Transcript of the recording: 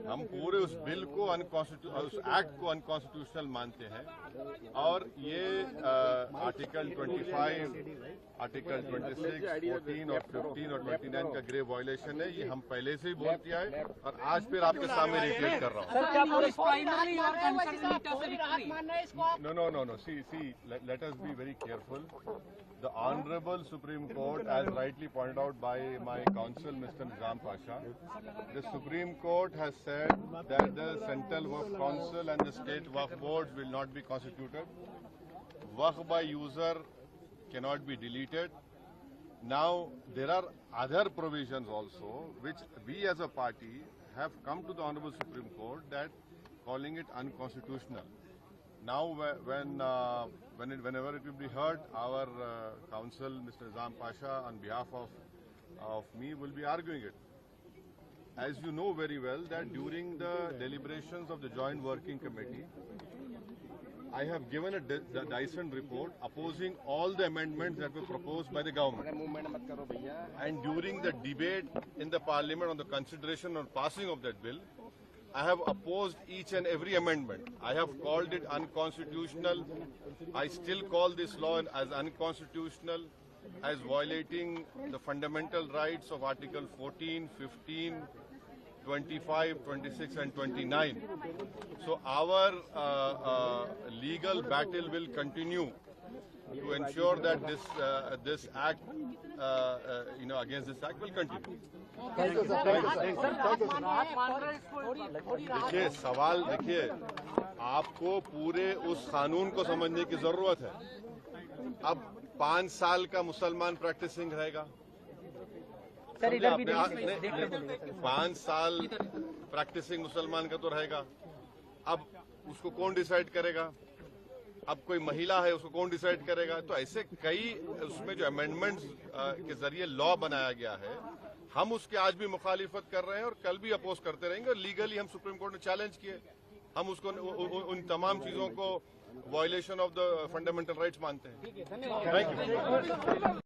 हम पूरे उस बिल को उस एक्ट को अनकॉन्स्टिट्यूशनल मानते हैं और ये आर्टिकल 25, आर्टिकल 26, 14 और 15 और 29 का ग्रेव वायलेशन है। ये हम पहले से ही बोल दिया है और आज फिर आपके सामने रिपीट कर रहा हूँ। No. See, let us be very careful. The Honorable Supreme Court, as rightly pointed out by my counsel, Mr. Nizam Pasha, the Supreme Court has said that the Central Waqf Council and the State Waqf Boards will not be constituted. Waqf by user cannot be deleted. Now, there are other provisions also, which we as a party have come to the Honorable Supreme Court that calling it unconstitutional. Now, whenever it will be heard, our counsel, Mr. Nizam Pasha, on behalf of me, will be arguing it. As you know very well, that during the deliberations of the Joint Working Committee, I have given a Dyson report opposing all the amendments that were proposed by the government. And during the debate in the Parliament on the consideration or passing of that bill, I have opposed each and every amendment. I have called it unconstitutional. I still call this law as unconstitutional, as violating the fundamental rights of Article 14, 15, 25, 26 and 29. So our legal battle will continue to ensure that this act, against this act will continue. देखिए सवाल देखिए आपको पूरे उस कानून को समझने की जरूरत है। अब 5 साल का मुसलमान प्रैक्टिसिंग रहेगा, 5 साल प्रैक्टिसिंग मुसलमान का तो रहेगा। अब उसको कौन डिसाइड करेगा? अब कोई महिला है उसको कौन डिसाइड करेगा? तो ऐसे कई उसमें जो अमेंडमेंट्स के जरिए लॉ बनाया गया है, हम उसके आज भी मुखालिफत कर रहे हैं और कल भी अपोज करते रहेंगे। और लीगली हम सुप्रीम कोर्ट में चैलेंज किए, हम उसको उन तमाम चीजों को violation of the fundamental rights मानते हैं। Thank you.